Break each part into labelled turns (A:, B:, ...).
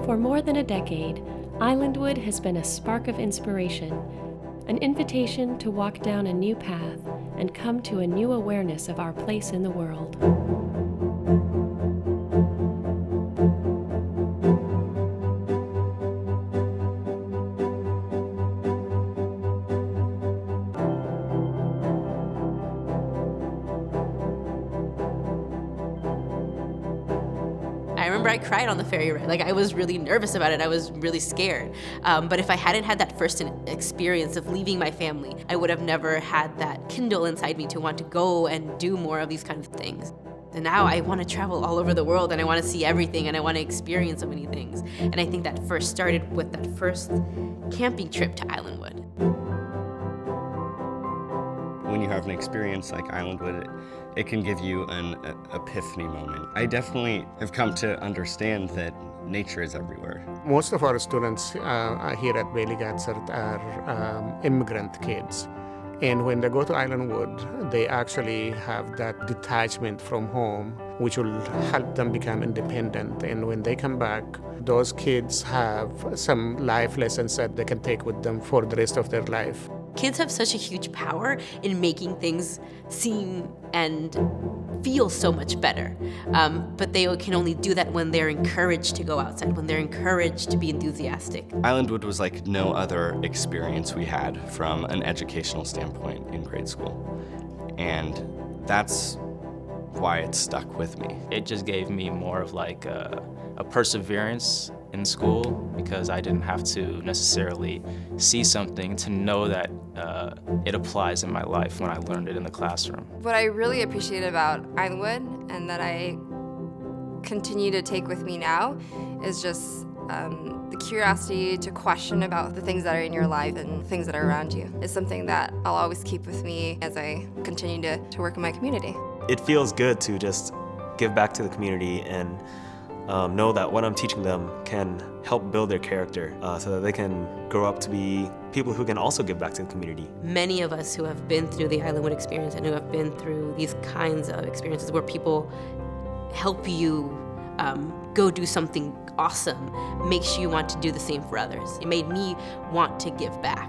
A: For more than a decade, IslandWood has been a spark of inspiration, an invitation to walk down a new path and come to a new awareness of our place in the world.
B: I remember I cried on the ferry ride. Like, I was really nervous about it. I was really scared. But if I hadn't had that first experience of leaving my family, I would have never had that kindle inside me to want to go and do more of these kind of things. And now I want to travel all over the world, and I want to see everything, and I want to experience so many things. And I think that first started with that first camping trip to IslandWood.
C: When you have an experience like IslandWood, it can give you an epiphany moment. I definitely have come to understand that nature is everywhere.
D: Most of our students here at Bailey-Gatzert are immigrant kids. And when they go to IslandWood, they actually have that detachment from home, which will help them become independent. And when they come back, those kids have some life lessons that they can take with them for the rest of their life.
B: Kids have such a huge power in making things seem and feel so much better. But they can only do that when they're encouraged to go outside, when they're encouraged to be enthusiastic.
C: IslandWood was like no other experience we had from an educational standpoint in grade school. And that's why it stuck with me.
E: It just gave me more of like a perseverance in school, because I didn't have to necessarily see something to know that it applies in my life when I learned it in the classroom.
F: What I really appreciate about IslandWood, and that I continue to take with me now, is just the curiosity to question about the things that are in your life and things that are around you. It's something that I'll always keep with me as I continue to work in my community.
G: It feels good to just give back to the community and know that what I'm teaching them can help build their character so that they can grow up to be people who can also give back to the community.
B: Many of us who have been through the IslandWood experience and who have been through these kinds of experiences where people help you go do something awesome makes you want to do the same for others. It made me want to give back.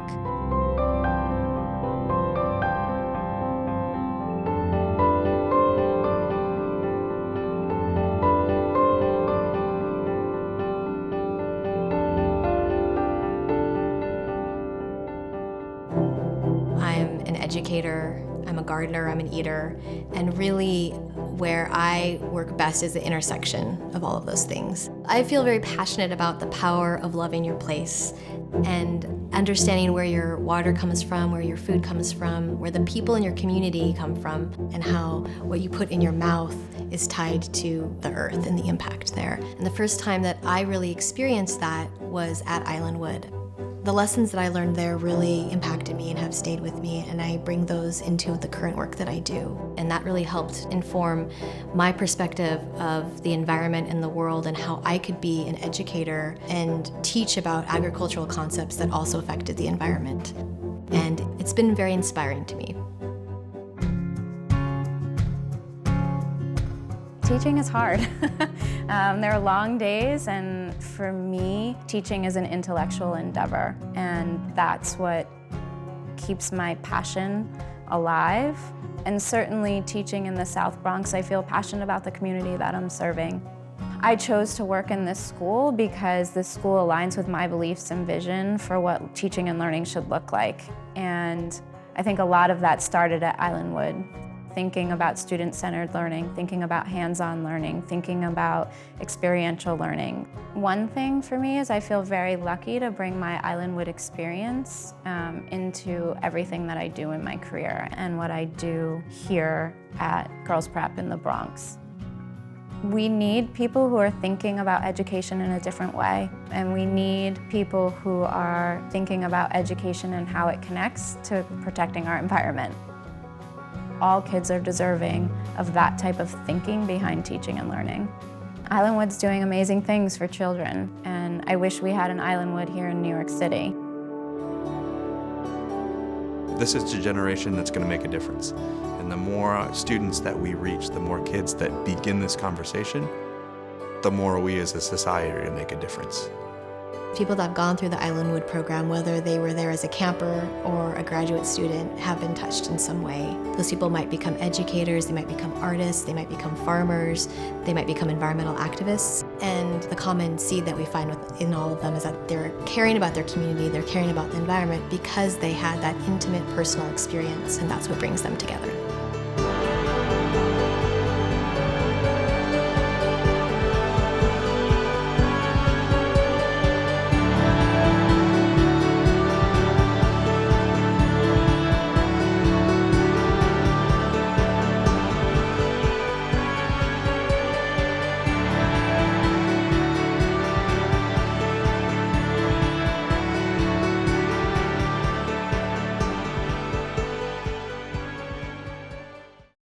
H: I'm an educator, I'm a gardener, I'm an eater, and really where I work best is the intersection of all of those things. I feel very passionate about the power of loving your place and understanding where your water comes from, where your food comes from, where the people in your community come from, and how what you put in your mouth is tied to the earth and the impact there. And the first time that I really experienced that was at IslandWood. The lessons that I learned there really impacted me and have stayed with me, and I bring those into the current work that I do. And that really helped inform my perspective of the environment and the world and how I could be an educator and teach about agricultural concepts that also affected the environment. And it's been very inspiring to me.
I: Teaching is hard. There are long days, and for me, teaching is an intellectual endeavor, and that's what keeps my passion alive. And certainly teaching in the South Bronx, I feel passionate about the community that I'm serving. I chose to work in this school because this school aligns with my beliefs and vision for what teaching and learning should look like. And I think a lot of that started at IslandWood. Thinking about student-centered learning, thinking about hands-on learning, thinking about experiential learning. One thing for me is I feel very lucky to bring my IslandWood experience into everything that I do in my career and what I do here at Girls Prep in the Bronx. We need people who are thinking about education in a different way, and we need people who are thinking about education and how it connects to protecting our environment. All kids are deserving of that type of thinking behind teaching and learning. IslandWood's doing amazing things for children, and I wish we had an IslandWood here in New York City.
J: This is a generation that's going to make a difference. And the more students that we reach, the more kids that begin this conversation, the more we as a society make a difference.
H: People that have gone through the IslandWood program, whether they were there as a camper or a graduate student, have been touched in some way. Those people might become educators, they might become artists, they might become farmers, they might become environmental activists. And the common seed that we find within all of them is that they're caring about their community, they're caring about the environment because they had that intimate personal experience, and that's what brings them together.